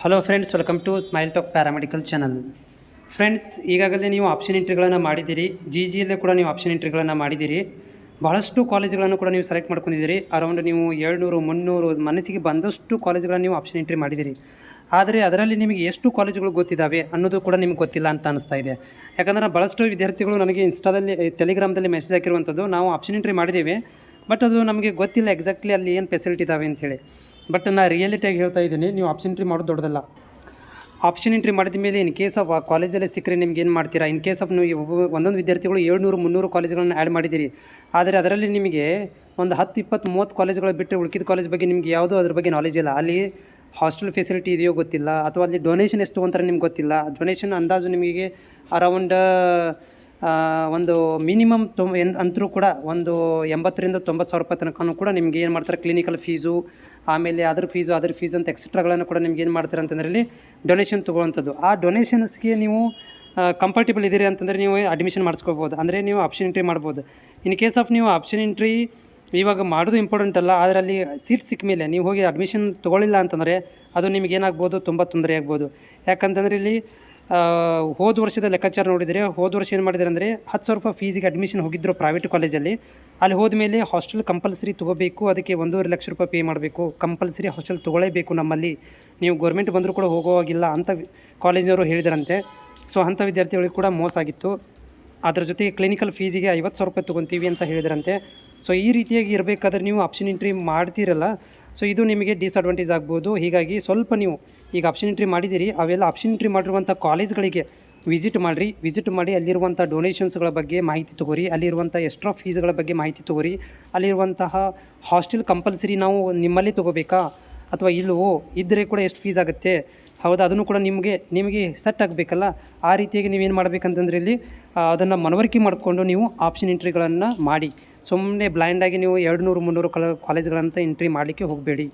Hello friends, welcome to smile talk paramedical channel. Friends, ಈಗಾಗಲೇ ನೀವು option ಎಂಟ್ರಿಗಳನ್ನು ಮಾಡಿದ್ದೀರಿ. ಜಿಯಲ್ಲೇ ಕೂಡ ನೀವು ಆಪ್ಷನ್ ಎಂಟ್ರಿಗಳನ್ನು ಮಾಡಿದ್ದೀರಿ. ಭಾಳಷ್ಟು ಕಾಲೇಜುಗಳನ್ನು ಕೂಡ ನೀವು ಸೆಲೆಕ್ಟ್ ಮಾಡ್ಕೊಂಡಿದ್ದೀರಿ. ಅರೌಂಡ್ ನೀವು 700 300 ಮನಸ್ಸಿಗೆ ಬಂದಷ್ಟು ಕಾಲೇಜುಗಳನ್ನು ನೀವು ಆಪ್ಷನ್ ಎಂಟ್ರಿ ಮಾಡಿದ್ದೀರಿ. ಆದರೆ ಅದರಲ್ಲಿ ನಿಮಗೆ ಎಷ್ಟು ಕಾಲೇಜುಗಳು ಗೊತ್ತಿದ್ದಾವೆ ಅನ್ನೋದು ಕೂಡ ನಿಮ್ಗೆ ಗೊತ್ತಿಲ್ಲ ಅಂತ ಅನಿಸ್ತಾ ಇದೆ. ಯಾಕಂದರೆ ಭಾಳಷ್ಟು ವಿದ್ಯಾರ್ಥಿಗಳು ನನಗೆ ಇನ್ಸ್ಟಾದಲ್ಲಿ ಟೆಲಿಗ್ರಾಮ್ದಲ್ಲಿ ಮೆಸೇಜ್ ಹಾಕಿರುವಂಥದ್ದು, ನಾವು ಆಪ್ಷನ್ ಎಂಟ್ರಿ ಮಾಡಿದ್ದೇವೆ ಬಟ್ ಅದು ನಮಗೆ ಗೊತ್ತಿಲ್ಲ ಎಕ್ಸಾಕ್ಟ್ಲಿ ಅಲ್ಲಿ ಏನು ಫೆಸಿಲಿಟಿ ಇದ್ದಾವೆ ಅಂಥೇಳಿ. ಬಟ್ ನಾನು ರಿಯಾಲಿಟಿಯಾಗಿ ಹೇಳ್ತಾ ಇದ್ದೀನಿ, ನೀವು ಆಪ್ಷನ್ ಎಂಟ್ರಿ ಮಾಡೋದು ದೊಡ್ಡದಲ್ಲ. ಆಪ್ಷನ್ ಎಂಟ್ರಿ ಮಾಡಿದ ಮೇಲೆ ಇನ್ ಕೇಸ್ ಆಫ್ ಆ ಕಾಲೇಜಲ್ಲೇ ಸಿಕ್ಕರೆ ನಿಮ್ಗೆ ಏನು ಮಾಡ್ತೀರಾ? ಇನ್ ಕೇಸ್ ಆಫ್ ನೀವು ಒಂದೊಂದು ವಿದ್ಯಾರ್ಥಿಗಳು 700 300 ಕಾಲೇಜುಗಳನ್ನು ಆ್ಯಡ್ ಮಾಡಿದ್ದೀರಿ. ಆದರೆ ಅದರಲ್ಲಿ ನಿಮಗೆ ಒಂದು 10 20 30 ಕಾಲೇಜುಗಳು ಬಿಟ್ಟರೆ ಉಳ್ಕಿದ ಕಾಲೇಜ್ ಬಗ್ಗೆ ನಿಮ್ಗೆ ಯಾವುದೂ ಅದ್ರ ಬಗ್ಗೆ ನಾಲೆಜ್ ಇಲ್ಲ. ಅಲ್ಲಿ ಹಾಸ್ಟೆಲ್ ಫೆಸಿಲಿಟಿ ಇದೆಯೋ ಗೊತ್ತಿಲ್ಲ, ಅಥವಾ ಅಲ್ಲಿ ಡೊನೇಷನ್ ಎಷ್ಟು ತೊಗೊಂತಾರೆ ನಿಮ್ಗೆ ಗೊತ್ತಿಲ್ಲ. ಡೊನೇಷನ್ ಅಂದಾಜು ನಿಮಗೆ ಅರೌಂಡ್ ಒಂದು ಮಿನಿಮಮ್ ಅಂತರೂ ಕೂಡ ಒಂದು 80,000 to 90,000 ತನಕನೂ ಕೂಡ ನಿಮ್ಗೆ ಏನು ಮಾಡ್ತಾರೆ, ಕ್ಲಿನಿಕಲ್ ಫೀಸು, ಆಮೇಲೆ ಅದ್ರ ಫೀಸು ಅಂತ ಎಕ್ಸೆಟ್ರಾಗಳನ್ನು ಕೂಡ ನಿಮ್ಗೆ ಏನು ಮಾಡ್ತಾರೆ ಅಂತಂದರೆ ಇಲ್ಲಿ ಡೊನೇಷನ್ ತೊಗೊಳ್ಳೋಂಥದ್ದು. ಆ ಡೊನೇಷನ್ಸ್ಗೆ ನೀವು ಕಂಫರ್ಟೇಬಲ್ ಇದ್ದೀರಿ ಅಂತಂದರೆ ನೀವು ಅಡ್ಮಿಷನ್ ಮಾಡಿಸ್ಕೋಬೋದು, ಅಂದರೆ ನೀವು ಆಪ್ಷನ್ ಎಂಟ್ರಿ ಮಾಡ್ಬೋದು. ಇನ್ ಕೇಸ್ ಆಫ್ ನೀವು ಆಪ್ಷನ್ ಎಂಟ್ರಿ ಇವಾಗ ಮಾಡೋದು ಇಂಪಾರ್ಟೆಂಟ್ ಅಲ್ಲ, ಆದರೆ ಅಲ್ಲಿ ಸೀಟ್ ಸಿಕ್ಕ ಮೇಲೆ ನೀವು ಹೋಗಿ ಅಡ್ಮಿಷನ್ ತೊಗೊಳ್ಳಿಲ್ಲ ಅಂತಂದರೆ ಅದು ನಿಮಗೇನಾಗ್ಬೋದು, ತುಂಬ ತೊಂದರೆ ಆಗ್ಬೋದು. ಯಾಕಂತಂದರೆ ಇಲ್ಲಿ ಹೋದ ವರ್ಷದ ಲೆಕ್ಕಾಚಾರ ನೋಡಿದರೆ, ಹೋದ ವರ್ಷ ಏನು ಮಾಡಿದ್ದಾರೆ ಅಂದರೆ 10,000 ರೂಪಾಯಿ ಫೀಸಿಗೆ ಅಡ್ಮಿಷನ್ ಹೋಗಿದ್ದರು ಪ್ರೈವೇಟ್ ಕಾಲೇಜಲ್ಲಿ. ಅಲ್ಲಿ ಹೋದ ಮೇಲೆ ಹಾಸ್ಟೆಲ್ ಕಂಪಲ್ಸರಿ ತೊಗೋಬೇಕು, ಅದಕ್ಕೆ 1.5 ಲಕ್ಷ ರೂಪಾಯಿ ಪೇ ಮಾಡಬೇಕು. ಕಂಪಲ್ಸರಿ ಹಾಸ್ಟೆಲ್ ತೊಗೊಳ್ಳೇಬೇಕು ನಮ್ಮಲ್ಲಿ, ನೀವು ಗೌರ್ಮೆಂಟ್ ಬಂದರೂ ಕೂಡ ಹೋಗೋವಾಗಿಲ್ಲ ಅಂತ ಕಾಲೇಜಿನವರು ಹೇಳಿದರಂತೆ. ಸೊ ಅಂಥ ವಿದ್ಯಾರ್ಥಿಗಳಿಗೆ ಕೂಡ ಮೋಸ ಆಗಿತ್ತು. ಅದರ ಜೊತೆಗೆ ಕ್ಲಿನಿಕಲ್ ಫೀಸಿಗೆ 50,000 ರೂಪಾಯಿ ತೊಗೊತೀವಿ ಅಂತ ಹೇಳಿದರಂತೆ. ಸೊ ಈ ರೀತಿಯಾಗಿ ಇರಬೇಕಾದ್ರೆ ನೀವು ಆಪ್ಷನ್ ಎಂಟ್ರಿ ಮಾಡ್ತೀರಲ್ಲ, ಸೊ ಇದು ನಿಮಗೆ ಡಿಸ್ಅಡ್ವಾಂಟೇಜ್ ಆಗ್ಬೋದು. ಹೀಗಾಗಿ ಸ್ವಲ್ಪ ನೀವು ಈಗ ಆಪ್ಷನ್ ಎಂಟ್ರಿ ಮಾಡಿದ್ದೀರಿ, ಅವೆಲ್ಲ ಆಪ್ಷನ್ ಎಂಟ್ರಿ ಮಾಡಿರುವಂಥ ಕಾಲೇಜ್ಗಳಿಗೆ ವಿಸಿಟ್ ಮಾಡಿ ಅಲ್ಲಿರುವಂಥ ಡೊನೇಷನ್ಸ್ಗಳ ಬಗ್ಗೆ ಮಾಹಿತಿ ತೊಗೋರಿ, ಅಲ್ಲಿರುವಂಥ ಎಕ್ಸ್ಟ್ರಾ ಫೀಸ್ಗಳ ಬಗ್ಗೆ ಮಾಹಿತಿ ತೊಗೋರಿ, ಅಲ್ಲಿರುವಂತಹ ಹಾಸ್ಟೆಲ್ ಕಂಪಲ್ಸರಿ ನಾವು ನಿಮ್ಮಲ್ಲಿ ತೊಗೋಬೇಕಾ ಅಥವಾ ಇಲ್ಲವೋ, ಇದ್ದರೆ ಕೂಡ ಎಷ್ಟು ಫೀಸ್ ಆಗುತ್ತೆ, ಹೌದಾ, ಅದನ್ನು ಕೂಡ ನಿಮಗೆ ಸೆಟ್ ಆಗಬೇಕಲ್ಲ. ಆ ರೀತಿಯಾಗಿ ನೀವೇನು ಮಾಡಬೇಕಂತಂದರೆ ಇಲ್ಲಿ ಅದನ್ನು ಮನವರಿಕೆ ಮಾಡಿಕೊಂಡು ನೀವು ಆಪ್ಷನ್ ಎಂಟ್ರಿಗಳನ್ನು ಮಾಡಿ. ಸುಮ್ಮನೆ ಬ್ಲೈಂಡಾಗಿ ನೀವು 200 300 ಕಾಲೇಜ್ಗಳಂತ ಎಂಟ್ರಿ ಮಾಡಲಿಕ್ಕೆ ಹೋಗಬೇಡಿ.